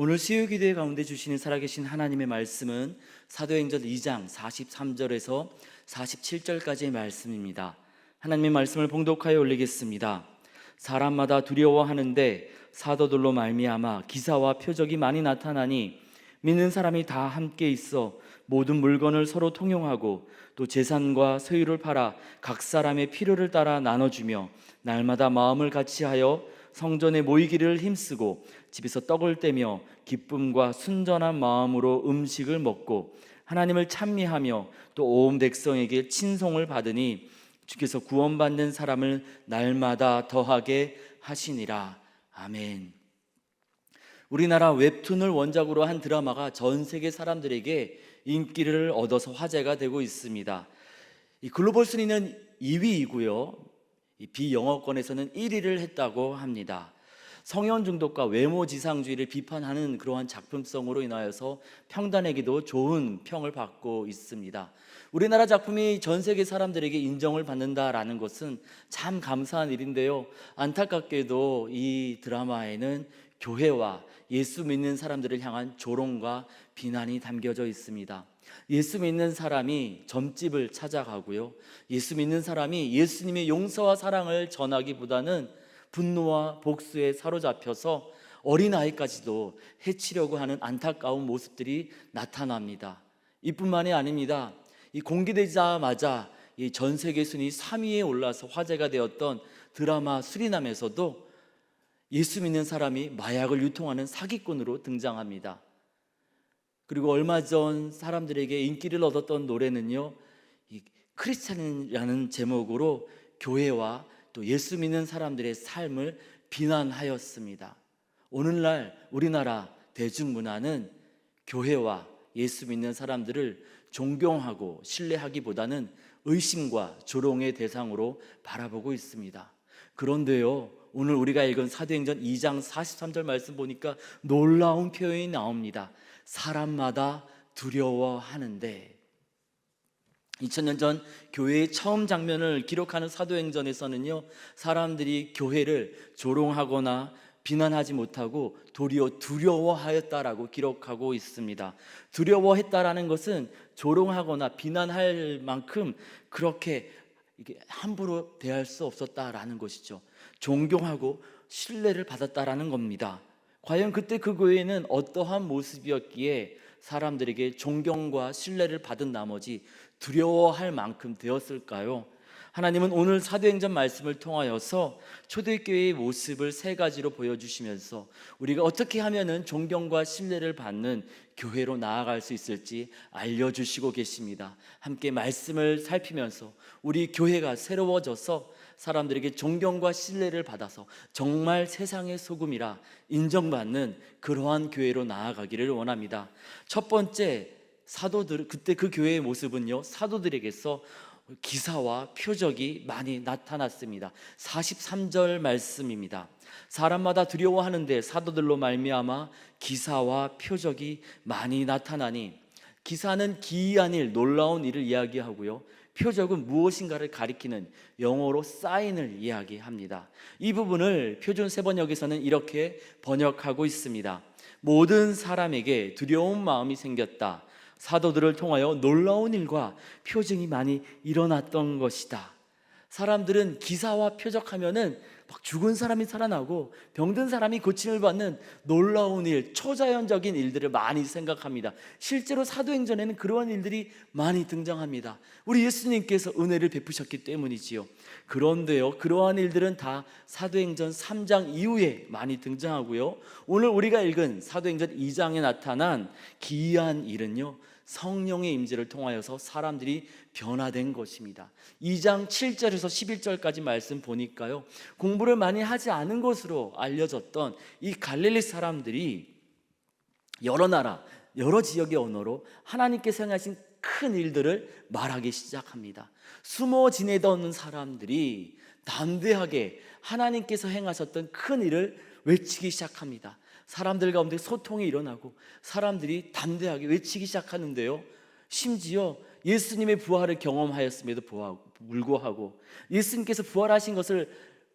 오늘 수요기도회 가운데 주시는 살아계신 하나님의 말씀은 사도행전 2장 43절에서 47절까지의 말씀입니다. 하나님의 말씀을 봉독하여 올리겠습니다. 사람마다 두려워하는데 사도들로 말미암아 기사와 표적이 많이 나타나니 믿는 사람이 다 함께 있어 모든 물건을 서로 통용하고 또 재산과 소유를 팔아 각 사람의 필요를 따라 나눠주며 날마다 마음을 같이하여 성전에 모이기를 힘쓰고 집에서 떡을 떼며 기쁨과 순전한 마음으로 음식을 먹고 하나님을 찬미하며 또 온 백성에게 친송을 받으니 주께서 구원받는 사람을 날마다 더하게 하시니라. 아멘. 우리나라 웹툰을 원작으로 한 드라마가 전 세계 사람들에게 인기를 얻어서 화제가 되고 있습니다. 이 글로벌 순위는 2위이고요. 비영어권에서는 1위를 했다고 합니다. 성현 중독과 외모 지상주의를 비판하는 그러한 작품성으로 인하여서 평단에게도 좋은 평을 받고 있습니다. 우리나라 작품이 전 세계 사람들에게 인정을 받는다라는 것은 참 감사한 일인데요. 안타깝게도 이 드라마에는 교회와 예수 믿는 사람들을 향한 조롱과 비난이 담겨져 있습니다. 예수 믿는 사람이 점집을 찾아가고요, 예수 믿는 사람이 예수님의 용서와 사랑을 전하기보다는 분노와 복수에 사로잡혀서 어린아이까지도 해치려고 하는 안타까운 모습들이 나타납니다. 이뿐만이 아닙니다. 이 공개되자마자 이 전 세계 순위 3위에 올라서 화제가 되었던 드라마 수리남에서도 예수 믿는 사람이 마약을 유통하는 사기꾼으로 등장합니다. 그리고 얼마 전 사람들에게 인기를 얻었던 노래는요, 이 크리스찬이라는 제목으로 교회와 또 예수 믿는 사람들의 삶을 비난하였습니다. 오늘날 우리나라 대중문화는 교회와 예수 믿는 사람들을 존경하고 신뢰하기보다는 의심과 조롱의 대상으로 바라보고 있습니다. 그런데요, 오늘 우리가 읽은 사도행전 2장 43절 말씀 보니까 놀라운 표현이 나옵니다. 사람마다 두려워하는데. 2000년 전 교회의 처음 장면을 기록하는 사도행전에서는요, 사람들이 교회를 조롱하거나 비난하지 못하고 도리어 두려워하였다라고 기록하고 있습니다. 두려워했다라는 것은 조롱하거나 비난할 만큼 그렇게 함부로 대할 수 없었다라는 것이죠. 존경하고 신뢰를 받았다라는 겁니다. 과연 그때 그 교회는 어떠한 모습이었기에 사람들에게 존경과 신뢰를 받은 나머지 두려워할 만큼 되었을까요? 하나님은 오늘 사도행전 말씀을 통하여서 초대교회의 모습을 세 가지로 보여주시면서 우리가 어떻게 하면은 존경과 신뢰를 받는 교회로 나아갈 수 있을지 알려주시고 계십니다. 함께 말씀을 살피면서 우리 교회가 새로워져서 사람들에게 존경과 신뢰를 받아서 정말 세상의 소금이라 인정받는 그러한 교회로 나아가기를 원합니다. 첫 번째, 사도들, 그때 그 교회의 모습은요, 사도들에게서 기사와 표적이 많이 나타났습니다. 43절 말씀입니다. 사람마다 두려워하는데 사도들로 말미암아 기사와 표적이 많이 나타나니, 기사는 기이한 일, 놀라운 일을 이야기하고요, 표적은 무엇인가를 가리키는 영어로 사인을 이야기합니다. 이 부분을 표준 세번역에서는 이렇게 번역하고 있습니다. 모든 사람에게 두려운 마음이 생겼다. 사도들을 통하여 놀라운 일과 표징이 많이 일어났던 것이다. 사람들은 기사와 표적하면은 막 죽은 사람이 살아나고 병든 사람이 고침을 받는 놀라운 일, 초자연적인 일들을 많이 생각합니다. 실제로 사도행전에는 그러한 일들이 많이 등장합니다. 우리 예수님께서 은혜를 베푸셨기 때문이지요. 그런데요, 그러한 일들은 다 사도행전 3장 이후에 많이 등장하고요, 오늘 우리가 읽은 사도행전 2장에 나타난 기이한 일은요, 성령의 임재를 통하여서 사람들이 변화된 것입니다. 2장 7절에서 11절까지 말씀 보니까요, 공부를 많이 하지 않은 것으로 알려졌던 이 갈릴리 사람들이 여러 나라, 여러 지역의 언어로 하나님께서 행하신 큰 일들을 말하기 시작합니다. 숨어 지내던 사람들이 담대하게 하나님께서 행하셨던 큰 일을 외치기 시작합니다. 사람들 가운데 소통이 일어나고 사람들이 담대하게 외치기 시작하는데요, 심지어 예수님의 부활을 경험하였음에도 불구하고, 예수님께서 부활하신 것을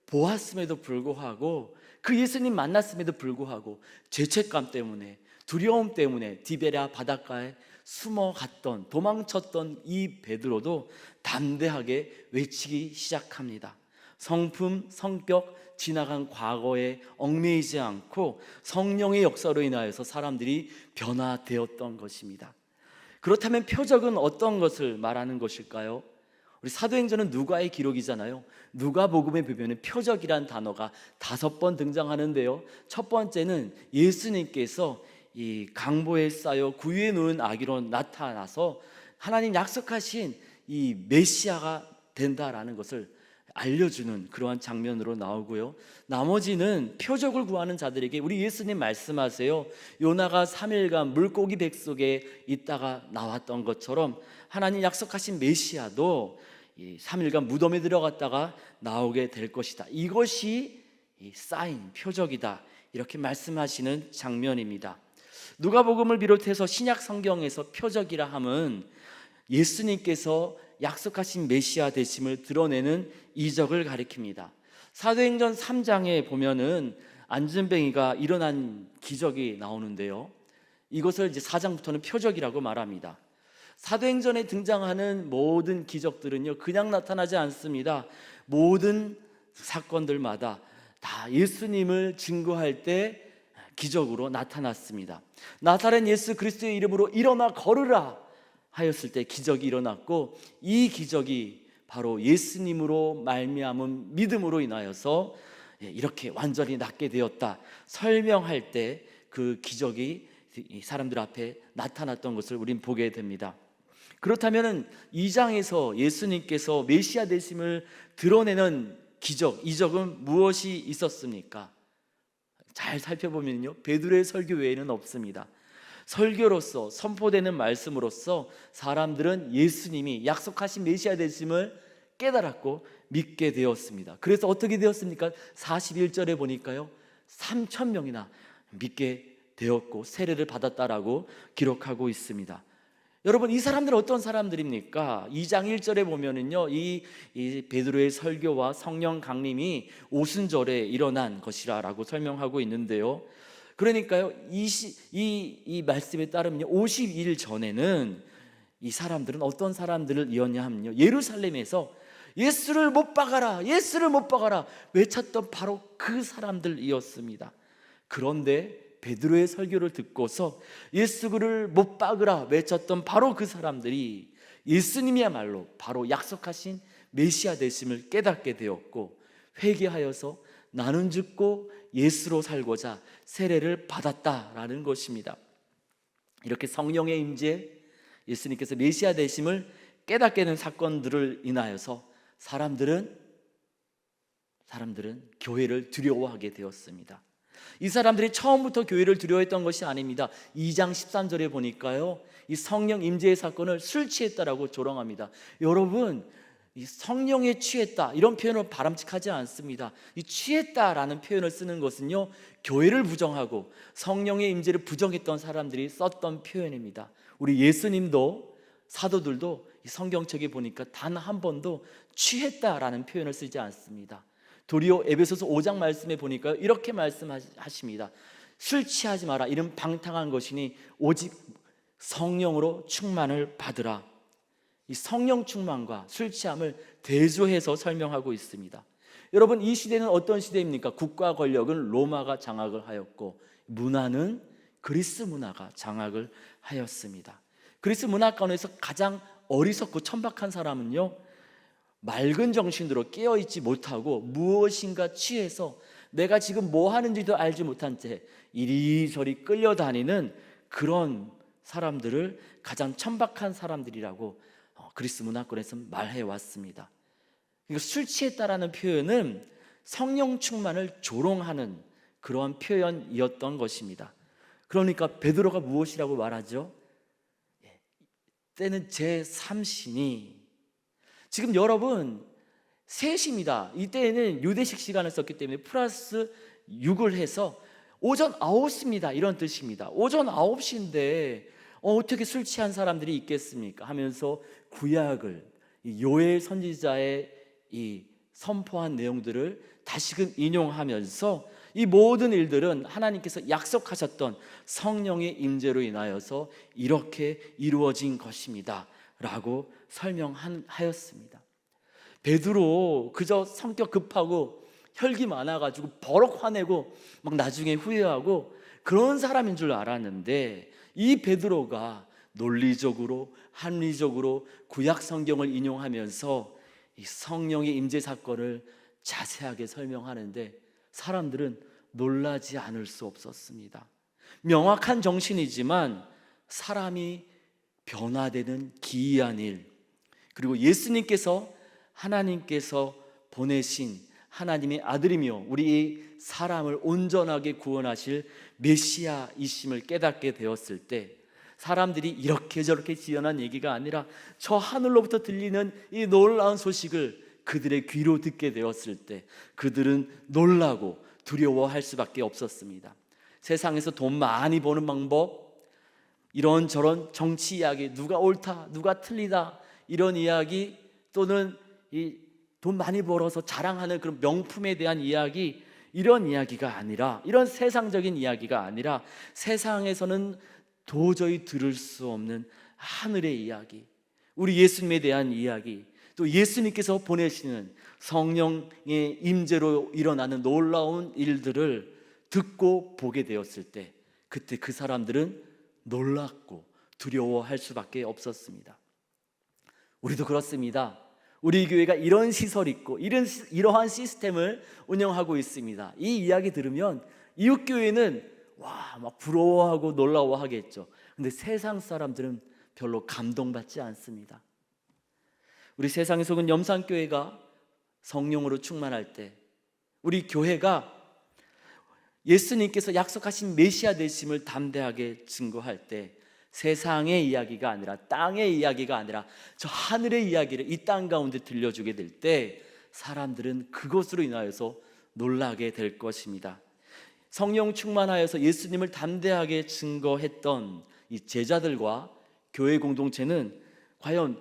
보았음에도 불구하고 그 예수님 만났음에도 불구하고 죄책감 때문에, 두려움 때문에 디베랴 바닷가에 숨어갔던, 도망쳤던 이 베드로도 담대하게 외치기 시작합니다. 성품, 성격, 지나간 과거에 얽매이지 않고 성령의 역사로 인하여서 사람들이 변화되었던 것입니다. 그렇다면 표적은 어떤 것을 말하는 것일까요? 우리 사도행전은 누가의 기록이잖아요. 누가복음에 보면 표적이란 단어가 5번 등장하는데요. 첫 번째는 예수님께서 이 강보에 쌓여 구유에 놓은 아기로 나타나서 하나님 약속하신 이 메시아가 된다라는 것을 알려주는 그러한 장면으로 나오고요. 나머지는 표적을 구하는 자들에게 우리 예수님 말씀하세요. 요나가 3일간 물고기 백 속에 있다가 나왔던 것처럼 하나님 약속하신 메시아도 3일간 무덤에 들어갔다가 나오게 될 것이다. 이것이 사인, 표적이다. 이렇게 말씀하시는 장면입니다. 누가복음을 비롯해서 신약 성경에서 표적이라 함은 예수님께서 약속하신 메시아 되심을 드러내는 이적을 가리킵니다. 사도행전 3장에 보면은 안전뱅이가 일어난 기적이 나오는데요. 이것을 이제 4장부터는 표적이라고 말합니다. 사도행전에 등장하는 모든 기적들은요, 그냥 나타나지 않습니다. 모든 사건들마다 다 예수님을 증거할 때 기적으로 나타났습니다. 나사렛 예수 그리스도의 이름으로 일어나 걸으라 하였을 때 기적이 일어났고, 이 기적이 바로 예수님으로 말미암은 믿음으로 인하여서 이렇게 완전히 낫게 되었다 설명할 때 그 기적이 사람들 앞에 나타났던 것을 우린 보게 됩니다. 그렇다면 2장에서 예수님께서 메시아 되심을 드러내는 기적, 이적은 무엇이 있었습니까? 잘 살펴보면요, 베드로의 설교 외에는 없습니다. 설교로서 선포되는 말씀으로써 사람들은 예수님이 약속하신 메시아 되심을 깨달았고 믿게 되었습니다. 그래서 어떻게 되었습니까? 41절에 보니까요, 3,000명이나 믿게 되었고 세례를 받았다라고 기록하고 있습니다. 여러분, 이 사람들은 어떤 사람들입니까? 2장 1절에 보면은요, 이 베드로의 설교와 성령 강림이 오순절에 일어난 것이라고 설명하고 있는데요. 그러니까요, 이 말씀에 따르면 50일 전에는 이 사람들은 어떤 사람들을 이었냐 하면요, 예루살렘에서 예수를 못 박아라, 예수를 못 박아라 외쳤던 바로 그 사람들이었습니다. 그런데 베드로의 설교를 듣고서 예수를 못 박으라 외쳤던 바로 그 사람들이 예수님이야말로 바로 약속하신 메시아 되심을 깨닫게 되었고, 회개하여서 나는 죽고 예수로 살고자 세례를 받았다라는 것입니다. 이렇게 성령의 임재, 예수님께서 메시아 되심을 깨닫게 된 사건들을 인하여서 사람들은 교회를 두려워하게 되었습니다. 이 사람들이 처음부터 교회를 두려워했던 것이 아닙니다. 2장 13절에 보니까요, 이 성령 임재의 사건을 술 취했다라고 조롱합니다. 여러분, 이 성령에 취했다 이런 표현을 바람직하지 않습니다. 이 취했다라는 표현을 쓰는 것은요, 교회를 부정하고 성령의 임재를 부정했던 사람들이 썼던 표현입니다. 우리 예수님도 사도들도 이 성경책에 보니까 단 한 번도 취했다라는 표현을 쓰지 않습니다. 도리어 에베소서 5장 말씀에 보니까 이렇게 말씀하십니다. 술 취하지 마라, 이는 방탕한 것이니 오직 성령으로 충만을 받으라. 이 성령 충만과 술 취함을 대조해서 설명하고 있습니다. 여러분, 이 시대는 어떤 시대입니까? 국가 권력은 로마가 장악을 하였고 문화는 그리스 문화가 장악을 하였습니다. 그리스 문화권에서 가장 어리석고 천박한 사람은요, 맑은 정신으로 깨어있지 못하고 무엇인가 취해서 내가 지금 뭐 하는지도 알지 못한 채 이리저리 끌려다니는 그런 사람들을 가장 천박한 사람들이라고 그리스 문화권에서 말해왔습니다. 그러니까 술 취했다라는 표현은 성령 충만을 조롱하는 그러한 표현이었던 것입니다. 그러니까 베드로가 무엇이라고 말하죠? 때는 제3신이, 지금 여러분 셋입니다. 이때에는 유대식 시간을 썼기 때문에 플러스 6을 해서 오전 9시입니다 이런 뜻입니다. 오전 9시인데 어떻게 술 취한 사람들이 있겠습니까? 하면서 구약을, 요엘 선지자의 이 선포한 내용들을 다시금 인용하면서 이 모든 일들은 하나님께서 약속하셨던 성령의 임재로 인하여서 이렇게 이루어진 것입니다 라고 설명하였습니다. 베드로 그저 성격 급하고 혈기 많아가지고 버럭 화내고 막 나중에 후회하고 그런 사람인 줄 알았는데, 이 베드로가 논리적으로 합리적으로 구약 성경을 인용하면서 이 성령의 임재 사건을 자세하게 설명하는데 사람들은 놀라지 않을 수 없었습니다. 명확한 정신이지만 사람이 변화되는 기이한 일, 그리고 예수님께서 하나님께서 보내신 하나님의 아들이며 우리 사람을 온전하게 구원하실 메시아이심을 깨닫게 되었을 때 사람들이 이렇게 저렇게 지어난 얘기가 아니라 저 하늘로부터 들리는 이 놀라운 소식을 그들의 귀로 듣게 되었을 때 그들은 놀라고 두려워할 수밖에 없었습니다. 세상에서 돈 많이 버는 방법, 이런저런 정치 이야기, 누가 옳다 누가 틀리다 이런 이야기, 또는 이 돈 많이 벌어서 자랑하는 그런 명품에 대한 이야기, 이런 이야기가 아니라, 이런 세상적인 이야기가 아니라 세상에서는 도저히 들을 수 없는 하늘의 이야기, 우리 예수님에 대한 이야기, 또 예수님께서 보내시는 성령의 임재로 일어나는 놀라운 일들을 듣고 보게 되었을 때 그때 그 사람들은 놀랐고 두려워할 수밖에 없었습니다. 우리도 그렇습니다. 우리 교회가 이런 시설이 있고 이러한 시스템을 운영하고 있습니다. 이 이야기 들으면 이웃교회는 막 부러워하고 놀라워하겠죠. 근데 세상 사람들은 별로 감동받지 않습니다. 우리 세상에 속은 염산교회가 성령으로 충만할 때, 우리 교회가 예수님께서 약속하신 메시아 되심을 담대하게 증거할 때 세상의 이야기가 아니라, 땅의 이야기가 아니라 저 하늘의 이야기를 이 땅 가운데 들려주게 될 때 사람들은 그것으로 인하여서 놀라게 될 것입니다. 성령 충만하여서 예수님을 담대하게 증거했던 이 제자들과 교회 공동체는 과연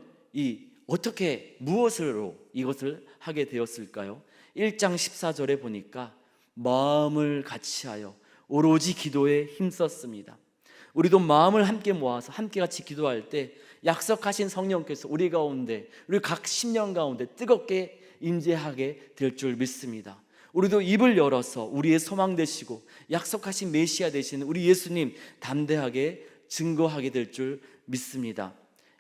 어떻게 무엇으로 이것을 하게 되었을까요? 1장 14절에 보니까 마음을 같이하여 오로지 기도에 힘썼습니다. 우리도 마음을 함께 모아서 함께 같이 기도할 때 약속하신 성령께서 우리 가운데, 우리 각 심령 가운데 뜨겁게 임재하게 될 줄 믿습니다. 우리도 입을 열어서 우리의 소망 되시고 약속하신 메시아 되시는 우리 예수님 담대하게 증거하게 될 줄 믿습니다.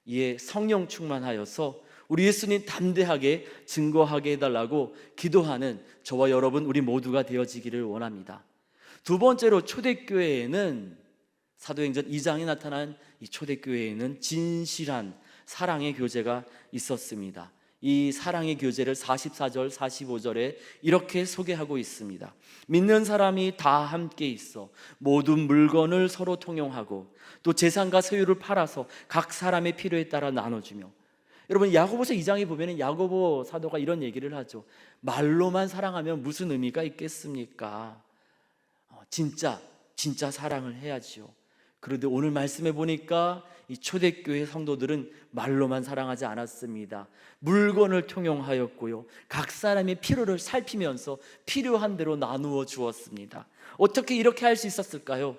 이에 성령 충만하여서 우리 예수님 담대하게 증거하게 해달라고 기도하는 저와 여러분 우리 모두가 되어지기를 원합니다. 두 번째로, 초대교회에는 사도행전 2장에 나타난 이 초대교회에는 진실한 사랑의 교제가 있었습니다. 이 사랑의 교제를 44절, 45절에 이렇게 소개하고 있습니다. 믿는 사람이 다 함께 있어 모든 물건을 서로 통용하고 또 재산과 소유를 팔아서 각 사람의 필요에 따라 나눠주며. 여러분, 야고보서 2장에 보면 야고보 사도가 이런 얘기를 하죠. 말로만 사랑하면 무슨 의미가 있겠습니까? 진짜 사랑을 해야지요. 그런데 오늘 말씀해 보니까 이 초대교회 성도들은 말로만 사랑하지 않았습니다. 물건을 통용하였고요, 각 사람의 필요를 살피면서 필요한 대로 나누어 주었습니다. 어떻게 이렇게 할 수 있었을까요?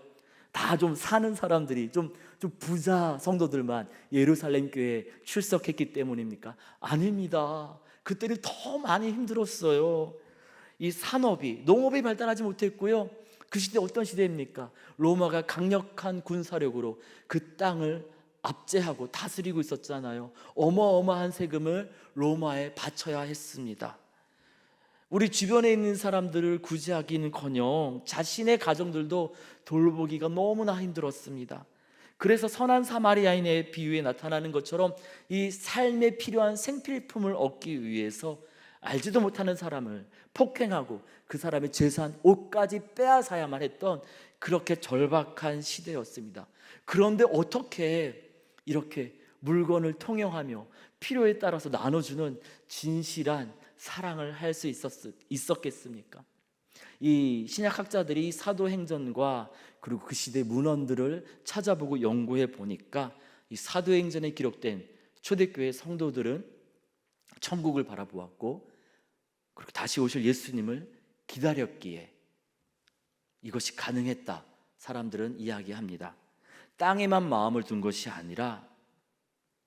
다 좀 사는 사람들이, 좀 부자 성도들만 예루살렘 교회에 출석했기 때문입니까? 아닙니다. 그때는 더 많이 힘들었어요. 이 산업이, 농업이 발달하지 못했고요, 그 시대 어떤 시대입니까? 로마가 강력한 군사력으로 그 땅을 압제하고 다스리고 있었잖아요. 어마어마한 세금을 로마에 바쳐야 했습니다. 우리 주변에 있는 사람들을 구제하기는커녕 자신의 가정들도 돌보기가 너무나 힘들었습니다. 그래서 선한 사마리아인의 비유에 나타나는 것처럼 이 삶에 필요한 생필품을 얻기 위해서 알지도 못하는 사람을 폭행하고 그 사람의 재산, 옷까지 빼앗아야만 했던 그렇게 절박한 시대였습니다. 그런데 어떻게 이렇게 물건을 통용하며 필요에 따라서 나눠주는 진실한 사랑을 할 수 있었겠습니까? 이 신약학자들이 사도행전과 그리고 그 시대 문헌들을 찾아보고 연구해 보니까 이 사도행전에 기록된 초대교회 성도들은 천국을 바라보았고, 그리고 다시 오실 예수님을 기다렸기에 이것이 가능했다 사람들은 이야기합니다. 땅에만 마음을 둔 것이 아니라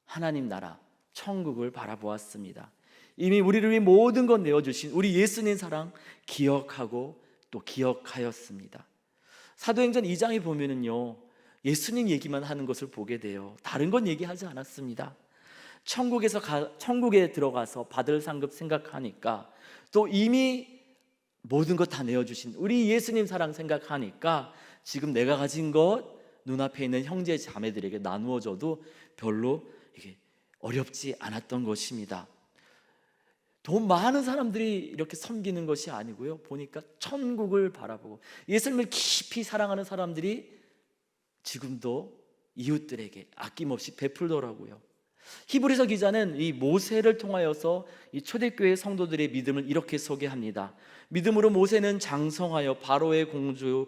하나님 나라 천국을 바라보았습니다. 이미 우리를 위해 모든 것 내어주신 우리 예수님 사랑 기억하고 또 기억하였습니다. 사도행전 2장에 보면은요, 예수님 얘기만 하는 것을 보게 돼요. 다른 건 얘기하지 않았습니다. 천국에 들어가서 받을 상급 생각하니까, 또 이미 모든 것 다 내어주신 우리 예수님 사랑 생각하니까 지금 내가 가진 것 눈앞에 있는 형제 자매들에게 나누어줘도 별로 이게 어렵지 않았던 것입니다. 돈 많은 사람들이 이렇게 섬기는 것이 아니고요, 보니까 천국을 바라보고 예수님을 깊이 사랑하는 사람들이 지금도 이웃들에게 아낌없이 베풀더라고요. 히브리서 기자는 이 모세를 통하여서 이 초대교회 성도들의 믿음을 이렇게 소개합니다. 믿음으로 모세는 장성하여 바로의 공주의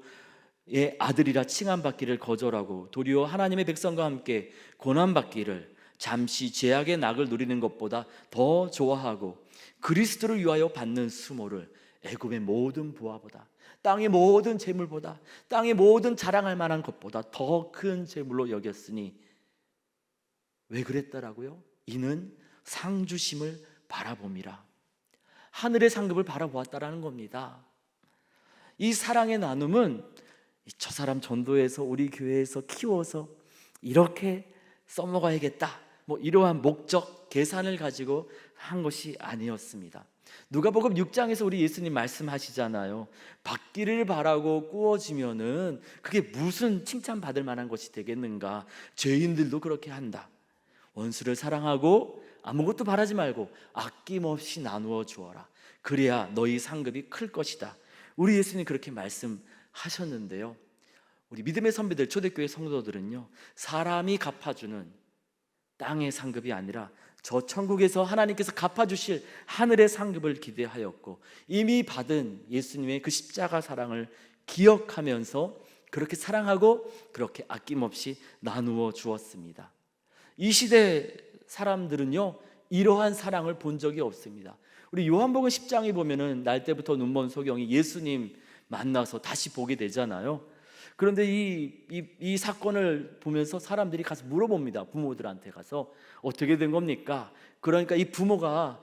아들이라 칭함받기를 거절하고 도리어 하나님의 백성과 함께 고난받기를 잠시 죄악의 낙을 누리는 것보다 더 좋아하고 그리스도를 위하여 받는 수모를 애굽의 모든 부하보다, 땅의 모든 재물보다, 땅의 모든 자랑할 만한 것보다 더 큰 재물로 여겼으니, 왜 그랬더라고요? 이는 상주심을 바라봄이라. 하늘의 상급을 바라보았다라는 겁니다. 이 사랑의 나눔은 저 사람 전도해서 우리 교회에서 키워서 이렇게 써먹어야겠다, 이러한 목적, 계산을 가지고 한 것이 아니었습니다. 누가복음 6장에서 우리 예수님 말씀하시잖아요. 받기를 바라고 꾸어지면은 그게 무슨 칭찬받을 만한 것이 되겠는가? 죄인들도 그렇게 한다. 원수를 사랑하고 아무것도 바라지 말고 아낌없이 나누어 주어라. 그래야 너희 상급이 클 것이다. 우리 예수님 그렇게 말씀하셨는데요, 우리 믿음의 선배들, 초대교회 성도들은요, 사람이 갚아주는 땅의 상급이 아니라 저 천국에서 하나님께서 갚아주실 하늘의 상급을 기대하였고, 이미 받은 예수님의 그 십자가 사랑을 기억하면서 그렇게 사랑하고 그렇게 아낌없이 나누어 주었습니다. 이 시대 사람들은요, 이러한 사랑을 본 적이 없습니다. 우리 요한복음 10장에 보면은 날 때부터 눈먼 소경이 예수님 만나서 다시 보게 되잖아요. 그런데 이 사건을 보면서 사람들이 가서 물어봅니다. 부모들한테 가서 어떻게 된 겁니까? 그러니까 이 부모가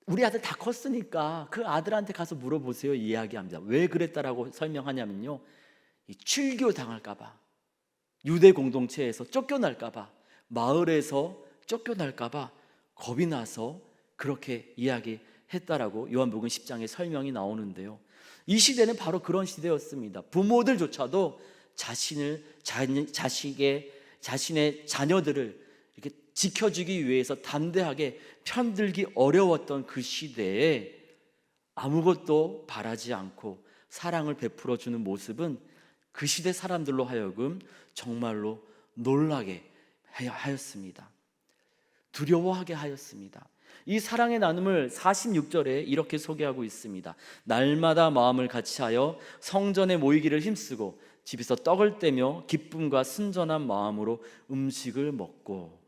우리 아들 다 컸으니까 그 아들한테 가서 물어보세요 이야기합니다. 왜 그랬다라고 설명하냐면요, 이 출교 당할까 봐, 유대 공동체에서 쫓겨날까 봐, 마을에서 쫓겨날까 봐 겁이 나서 그렇게 이야기했다라고 요한복음 10장에 설명이 나오는데요, 이 시대는 바로 그런 시대였습니다. 부모들조차도 자신의 자녀들을 이렇게 지켜주기 위해서 담대하게 편들기 어려웠던 그 시대에 아무것도 바라지 않고 사랑을 베풀어 주는 모습은 그 시대 사람들로 하여금 정말로 놀라게 하였습니다. 두려워하게 하였습니다. 이 사랑의 나눔을 46절에 이렇게 소개하고 있습니다. 날마다 마음을 같이하여 성전에 모이기를 힘쓰고 집에서 떡을 떼며 기쁨과 순전한 마음으로 음식을 먹고.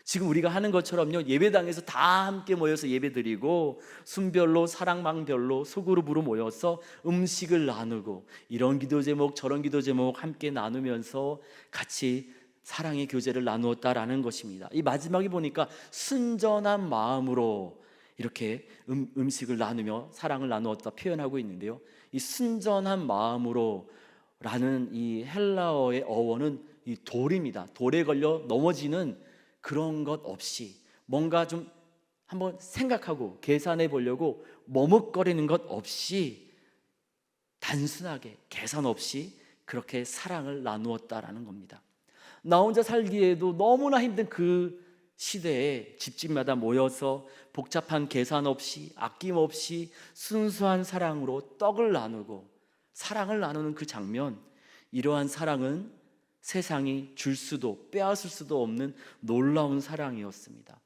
지금 우리가 하는 것처럼요, 예배당에서 다 함께 모여서 예배드리고 순별로 사랑방별로 소그룹으로 모여서 음식을 나누고 이런 기도 제목 저런 기도 제목 함께 나누면서 같이 사랑의 교제를 나누었다라는 것입니다. 이 마지막에 보니까 순전한 마음으로 이렇게 음식을 나누며 사랑을 나누었다 표현하고 있는데요, 이 순전한 마음으로 라는 이 헬라어의 어원은 이 돌입니다. 돌에 걸려 넘어지는 그런 것 없이, 뭔가 좀 한번 생각하고 계산해 보려고 머뭇거리는 것 없이 단순하게 계산 없이 그렇게 사랑을 나누었다라는 겁니다. 나 혼자 살기에도 너무나 힘든 그 시대에 집집마다 모여서 복잡한 계산 없이 아낌없이 순수한 사랑으로 떡을 나누고 사랑을 나누는 그 장면, 이러한 사랑은 세상이 줄 수도 빼앗을 수도 없는 놀라운 사랑이었습니다.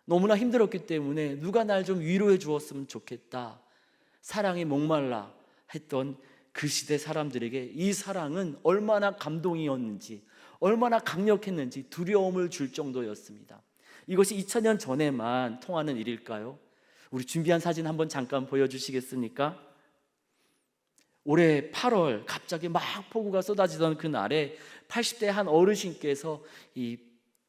너무나 힘들었기 때문에 누가 날 좀 위로해 주었으면 좋겠다, 사랑에 목말라 했던 그 시대 사람들에게 이 사랑은 얼마나 감동이었는지, 얼마나 강력했는지 두려움을 줄 정도였습니다. 이것이 2000년 전에만 통하는 일일까요? 우리 준비한 사진 한번 잠깐 보여주시겠습니까? 올해 8월 갑자기 막 폭우가 쏟아지던 그날에 80대 한 어르신께서 이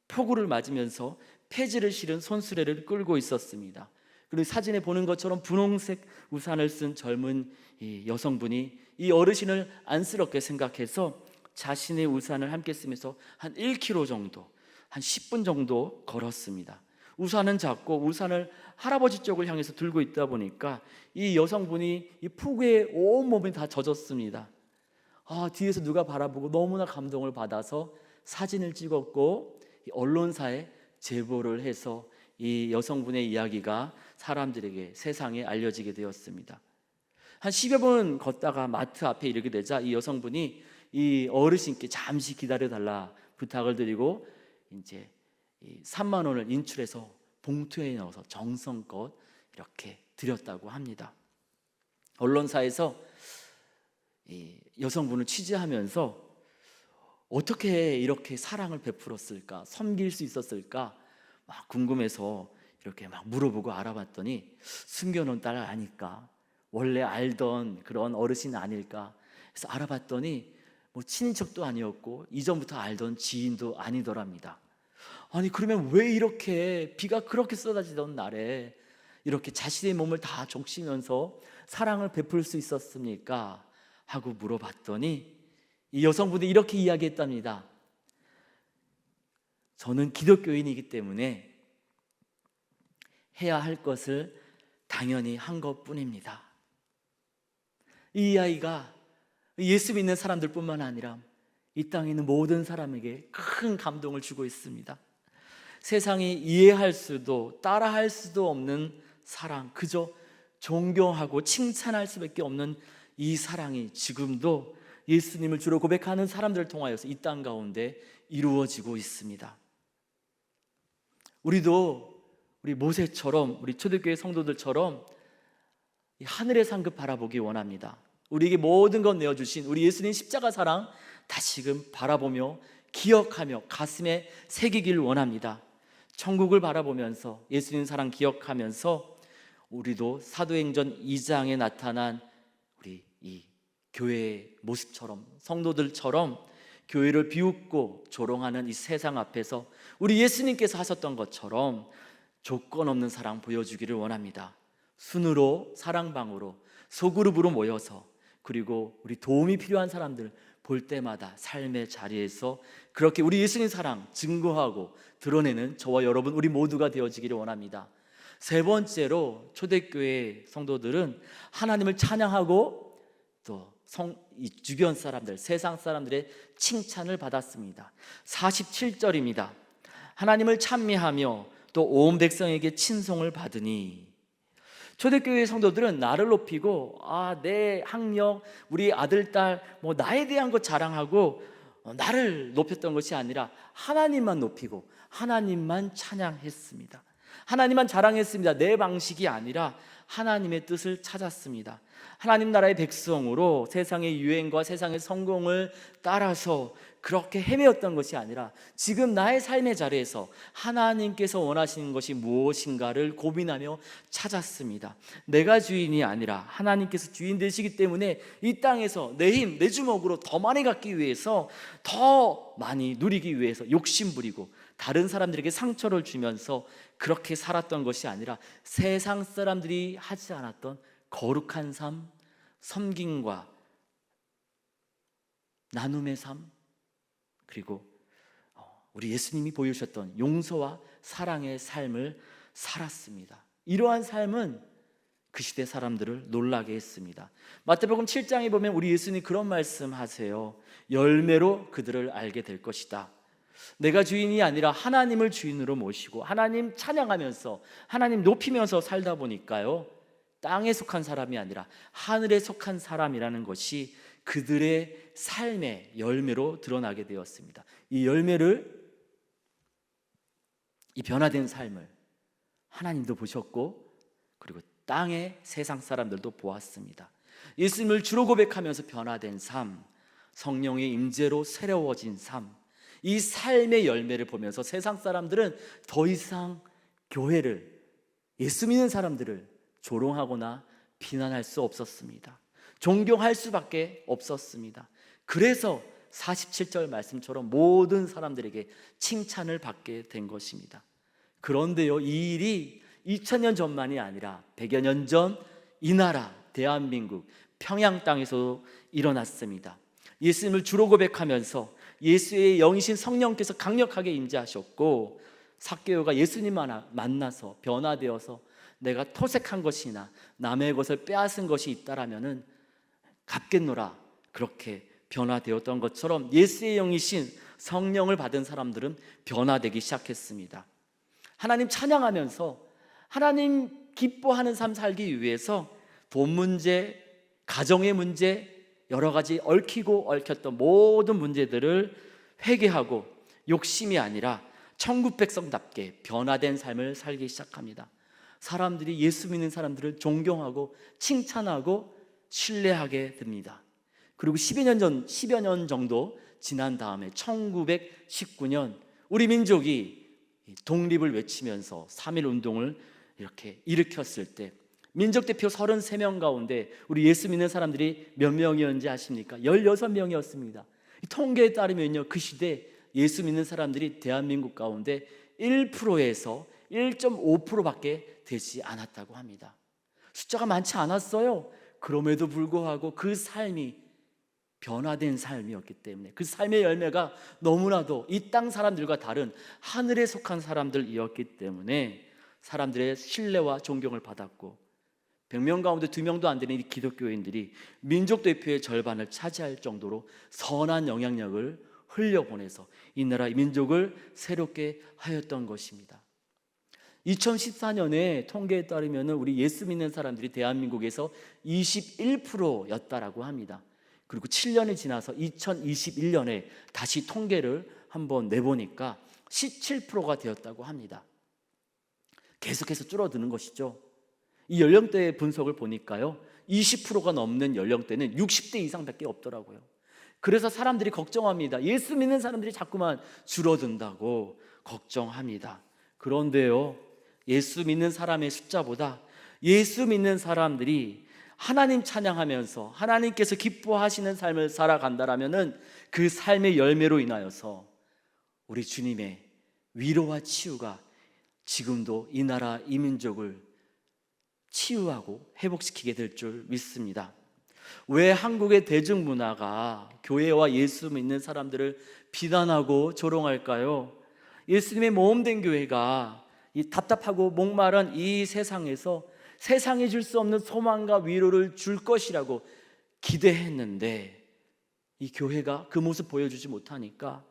폭우를 맞으면서 폐지를 실은 손수레를 끌고 있었습니다. 그리고 사진에 보는 것처럼 분홍색 우산을 쓴 젊은 이 여성분이 이 어르신을 안쓰럽게 생각해서 자신의 우산을 함께 쓰면서 한 1km 정도, 한 10분 정도 걸었습니다. 우산은 작고 우산을 할아버지 쪽을 향해서 들고 있다 보니까 이 여성분이 이 폭우에 온몸이 다 젖었습니다. 뒤에서 누가 바라보고 너무나 감동을 받아서 사진을 찍었고 언론사에 제보를 해서 이 여성분의 이야기가 사람들에게, 세상에 알려지게 되었습니다. 한 10여 분 걷다가 마트 앞에 이르게 되자 이 여성분이 이 어르신께 잠시 기다려달라 부탁을 드리고 이제 3만 원을 인출해서 봉투에 넣어서 정성껏 이렇게 드렸다고 합니다. 언론사에서 이 여성분을 취재하면서 어떻게 이렇게 사랑을 베풀었을까, 섬길 수 있었을까 막 궁금해서 이렇게 막 물어보고 알아봤더니 숨겨놓은 딸 아닐까, 원래 알던 그런 어르신 아닐까 해서 알아봤더니 뭐 친인척도 아니었고 이전부터 알던 지인도 아니더랍니다. 아니 그러면 왜 이렇게 비가 그렇게 쏟아지던 날에 이렇게 자신의 몸을 다 적시면서 사랑을 베풀 수 있었습니까? 하고 물어봤더니 이 여성분이 이렇게 이야기했답니다. 저는 기독교인이기 때문에 해야 할 것을 당연히 한 것뿐입니다. 이 이야기가 예수 믿는 사람들뿐만 아니라 이 땅에 있는 모든 사람에게 큰 감동을 주고 있습니다. 세상이 이해할 수도 따라할 수도 없는 사랑, 그저 존경하고 칭찬할 수밖에 없는 이 사랑이 지금도 예수님을 주로 고백하는 사람들을 통하여서 이 땅 가운데 이루어지고 있습니다. 우리도 우리 모세처럼, 우리 초대교회 성도들처럼 이 하늘의 상급 바라보기 원합니다. 우리에게 모든 것 내어주신 우리 예수님 십자가 사랑 다시금 바라보며 기억하며 가슴에 새기길 원합니다. 천국을 바라보면서 예수님 사랑 기억하면서 우리도 사도행전 2장에 나타난 우리 이 교회의 모습처럼, 성도들처럼 교회를 비웃고 조롱하는 이 세상 앞에서 우리 예수님께서 하셨던 것처럼 조건 없는 사랑 보여주기를 원합니다. 순으로, 사랑방으로, 소그룹으로 모여서, 그리고 우리 도움이 필요한 사람들 볼 때마다 삶의 자리에서 그렇게 우리 예수님 사랑 증거하고 드러내는 저와 여러분 우리 모두가 되어지기를 원합니다. 세 번째로 초대교회 성도들은 하나님을 찬양하고 또 이 주변 사람들, 세상 사람들의 칭찬을 받았습니다. 47절입니다. 하나님을 찬미하며 또 온 백성에게 친송을 받으니. 초대교회 성도들은 나를 높이고 내 학력, 우리 아들, 딸, 뭐 나에 대한 것 자랑하고 나를 높였던 것이 아니라 하나님만 높이고 하나님만 찬양했습니다. 하나님만 자랑했습니다. 내 방식이 아니라 하나님의 뜻을 찾았습니다. 하나님 나라의 백성으로 세상의 유행과 세상의 성공을 따라서 그렇게 헤매었던 것이 아니라 지금 나의 삶의 자리에서 하나님께서 원하시는 것이 무엇인가를 고민하며 찾았습니다. 내가 주인이 아니라 하나님께서 주인 되시기 때문에 이 땅에서 내 힘, 내 주먹으로 더 많이 갖기 위해서, 더 많이 누리기 위해서 욕심부리고 다른 사람들에게 상처를 주면서 그렇게 살았던 것이 아니라 세상 사람들이 하지 않았던 거룩한 삶, 섬김과 나눔의 삶, 그리고 우리 예수님이 보여주셨던 용서와 사랑의 삶을 살았습니다. 이러한 삶은 그 시대 사람들을 놀라게 했습니다. 마태복음 7장에 보면 우리 예수님이 그런 말씀하세요. 열매로 그들을 알게 될 것이다. 내가 주인이 아니라 하나님을 주인으로 모시고 하나님 찬양하면서 하나님 높이면서 살다 보니까요, 땅에 속한 사람이 아니라 하늘에 속한 사람이라는 것이 그들의 삶의 열매로 드러나게 되었습니다. 이 열매를, 이 변화된 삶을 하나님도 보셨고 그리고 땅의 세상 사람들도 보았습니다. 예수님을 주로 고백하면서 변화된 삶, 성령의 임재로 새로워진 삶, 이 삶의 열매를 보면서 세상 사람들은 더 이상 교회를, 예수 믿는 사람들을 조롱하거나 비난할 수 없었습니다. 존경할 수밖에 없었습니다. 그래서 47절 말씀처럼 모든 사람들에게 칭찬을 받게 된 것입니다. 그런데요, 이 일이 2000년 전만이 아니라 100여 년 전 이 나라 대한민국 평양 땅에서 일어났습니다. 예수님을 주로 고백하면서 예수의 영이신 성령께서 강력하게 임재하셨고, 삭개오가 예수님 만나서 변화되어서 내가 토색한 것이나 남의 것을 빼앗은 것이 있다라면은 갚겠노라, 그렇게 변화되었던 것처럼 예수의 영이신 성령을 받은 사람들은 변화되기 시작했습니다. 하나님 찬양하면서 하나님 기뻐하는 삶 살기 위해서 돈 문제, 가정의 문제, 여러 가지 얽히고 얽혔던 모든 문제들을 회개하고 욕심이 아니라 천국 백성답게 변화된 삶을 살기 시작합니다. 사람들이 예수 믿는 사람들을 존경하고 칭찬하고 신뢰하게 됩니다. 그리고 10여 년 정도 지난 다음에 1919년 우리 민족이 독립을 외치면서 3.1 운동을 이렇게 일으켰을 때 민족대표 33명 가운데 우리 예수 믿는 사람들이 몇 명이었는지 아십니까? 16명이었습니다. 통계에 따르면요, 그 시대 예수 믿는 사람들이 대한민국 가운데 1%에서 1.5%밖에 되지 않았다고 합니다. 숫자가 많지 않았어요. 그럼에도 불구하고 그 삶이 변화된 삶이었기 때문에 그 삶의 열매가 너무나도 이 땅 사람들과 다른 하늘에 속한 사람들이었기 때문에 사람들의 신뢰와 존경을 받았고, 100명 가운데 2명도 안 되는 이 기독교인들이 민족 대표의 절반을 차지할 정도로 선한 영향력을 흘려보내서 이 나라 민족을 새롭게 하였던 것입니다. 2014년에 통계에 따르면 우리 예수 믿는 사람들이 대한민국에서 21%였다라고 합니다. 그리고 7년이 지나서 2021년에 다시 통계를 한번 내보니까 17%가 되었다고 합니다. 계속해서 줄어드는 것이죠. 이 연령대 분석을 보니까요, 20%가 넘는 연령대는 60대 이상밖에 없더라고요. 그래서 사람들이 걱정합니다. 예수 믿는 사람들이 자꾸만 줄어든다고 걱정합니다. 그런데요, 예수 믿는 사람의 숫자보다 예수 믿는 사람들이 하나님 찬양하면서 하나님께서 기뻐하시는 삶을 살아간다라면은 그 삶의 열매로 인하여서 우리 주님의 위로와 치유가 지금도 이 나라 이 민족을 치유하고 회복시키게 될 줄 믿습니다. 왜 한국의 대중문화가 교회와 예수 믿는 사람들을 비난하고 조롱할까요? 예수님의 모험된 교회가 이 답답하고 목마른 이 세상에서 세상이 줄 수 없는 소망과 위로를 줄 것이라고 기대했는데 이 교회가 그 모습 보여주지 못하니까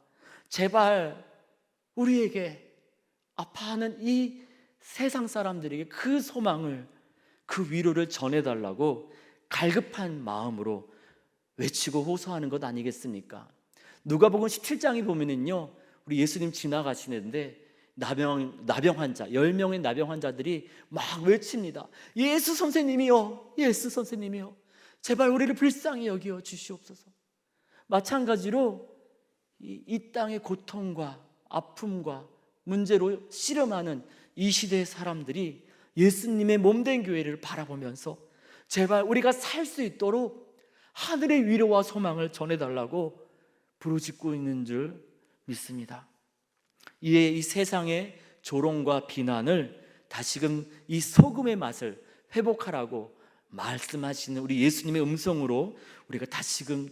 제발 우리에게 아파하는 이 세상 사람들에게 그 소망을, 그 위로를 전해달라고 갈급한 마음으로 외치고 호소하는 것 아니겠습니까? 누가복음 17장에 보면은요, 우리 예수님 지나가시는데 나병 환자 10명의 나병 환자들이 막 외칩니다. 예수 선생님이요, 예수 선생님이요, 제발 우리를 불쌍히 여겨 주시옵소서. 마찬가지로 이 땅의 고통과 아픔과 문제로 씨름하는 이 시대의 사람들이 예수님의 몸된 교회를 바라보면서 제발 우리가 살 수 있도록 하늘의 위로와 소망을 전해달라고 부르짖고 있는 줄 믿습니다. 이에 이 세상의 조롱과 비난을 다시금 이 소금의 맛을 회복하라고 말씀하시는 우리 예수님의 음성으로 우리가 다시금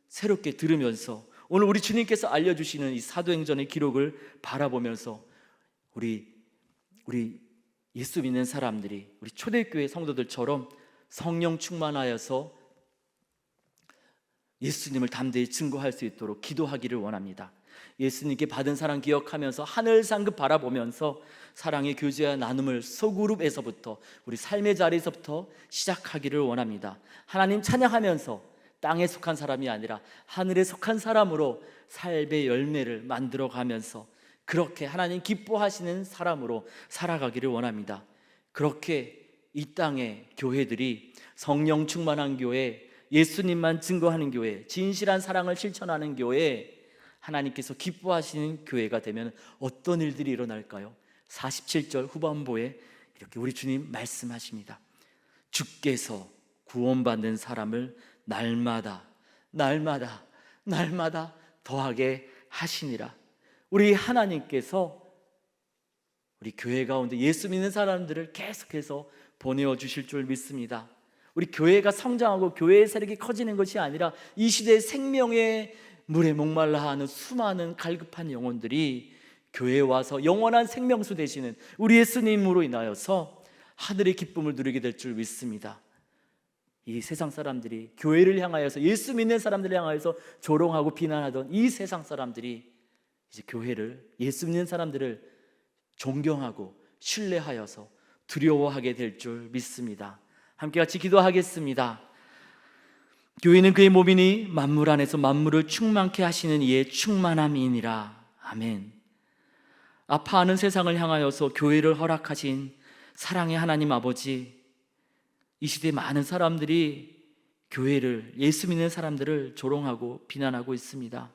새롭게 들으면서 오늘 우리 주님께서 알려주시는 이 사도행전의 기록을 바라보면서 우리 예수 믿는 사람들이 우리 초대교회 성도들처럼 성령 충만하여서 예수님을 담대히 증거할 수 있도록 기도하기를 원합니다. 예수님께 받은 사랑 기억하면서 하늘 상급 바라보면서 사랑의 교제와 나눔을 소그룹에서부터 우리 삶의 자리에서부터 시작하기를 원합니다. 하나님 찬양하면서 땅에 속한 사람이 아니라 하늘에 속한 사람으로 삶의 열매를 만들어가면서 그렇게 하나님 기뻐하시는 사람으로 살아가기를 원합니다. 그렇게 이 땅의 교회들이 성령 충만한 교회, 예수님만 증거하는 교회, 진실한 사랑을 실천하는 교회, 하나님께서 기뻐하시는 교회가 되면 어떤 일들이 일어날까요? 47절 후반부에 이렇게 우리 주님 말씀하십니다. 주께서 구원받는 사람을 날마다 날마다 날마다 더하게 하시니라. 우리 하나님께서 우리 교회 가운데 예수 믿는 사람들을 계속해서 보내어 주실 줄 믿습니다. 우리 교회가 성장하고 교회의 세력이 커지는 것이 아니라 이 시대의 생명의 물에 목말라 하는 수많은 갈급한 영혼들이 교회에 와서 영원한 생명수 되시는 우리 예수님으로 인하여서 하늘의 기쁨을 누리게 될 줄 믿습니다. 이 세상 사람들이 교회를 향하여서, 예수 믿는 사람들을 향하여서 조롱하고 비난하던 이 세상 사람들이 이제 교회를, 예수 믿는 사람들을 존경하고 신뢰하여서 두려워하게 될 줄 믿습니다. 함께 같이 기도하겠습니다. 교회는 그의 몸이니 만물 안에서 만물을 충만케 하시는 이의 충만함이니라. 아멘. 아파하는 세상을 향하여서 교회를 허락하신 사랑의 하나님 아버지, 이 시대에 많은 사람들이 교회를, 예수 믿는 사람들을 조롱하고 비난하고 있습니다.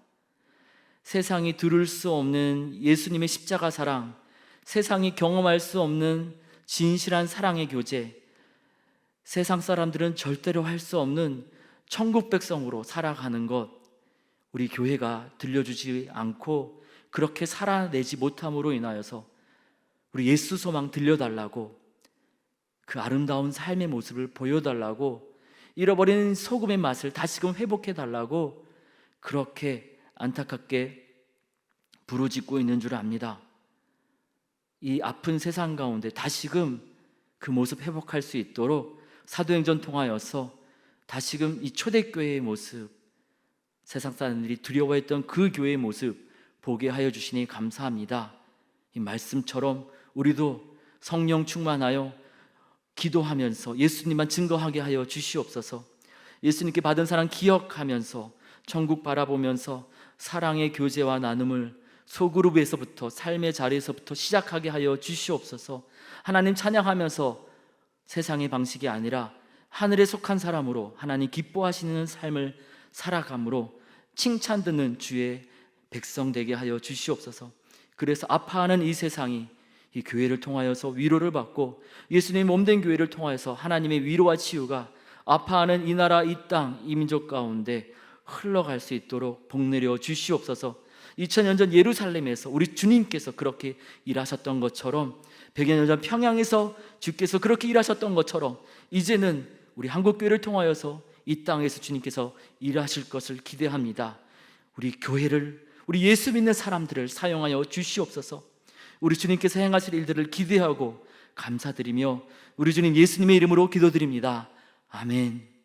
세상이 들을 수 없는 예수님의 십자가 사랑, 세상이 경험할 수 없는 진실한 사랑의 교제, 세상 사람들은 절대로 할 수 없는 천국 백성으로 살아가는 것, 우리 교회가 들려주지 않고 그렇게 살아내지 못함으로 인하여서 우리 예수 소망 들려달라고, 그 아름다운 삶의 모습을 보여달라고, 잃어버린 소금의 맛을 다시금 회복해달라고 그렇게 안타깝게 부르짖고 있는 줄 압니다. 이 아픈 세상 가운데 다시금 그 모습 회복할 수 있도록 사도행전 통하여서 다시금 이 초대교회의 모습, 세상 사람들이 두려워했던 그 교회의 모습 보게 하여 주시니 감사합니다. 이 말씀처럼 우리도 성령 충만하여 기도하면서 예수님만 증거하게 하여 주시옵소서. 예수님께 받은 사랑 기억하면서 천국 바라보면서 사랑의 교제와 나눔을 소그룹에서부터, 삶의 자리에서부터 시작하게 하여 주시옵소서. 하나님 찬양하면서 세상의 방식이 아니라 하늘에 속한 사람으로 하나님 기뻐하시는 삶을 살아감으로 칭찬 듣는 주의 백성 되게 하여 주시옵소서. 그래서 아파하는 이 세상이 이 교회를 통하여서 위로를 받고, 예수님 몸된 교회를 통하여서 하나님의 위로와 치유가 아파하는 이 나라, 이 땅, 이 민족 가운데 흘러갈 수 있도록 복내려 주시옵소서. 2000년 전 예루살렘에서 우리 주님께서 그렇게 일하셨던 것처럼, 100여 년 전 평양에서 주께서 그렇게 일하셨던 것처럼 이제는 우리 한국교회를 통하여서 이 땅에서 주님께서 일하실 것을 기대합니다. 우리 교회를, 우리 예수 믿는 사람들을 사용하여 주시옵소서. 우리 주님께서 행하실 일들을 기대하고 감사드리며 우리 주님 예수님의 이름으로 기도드립니다. 아멘.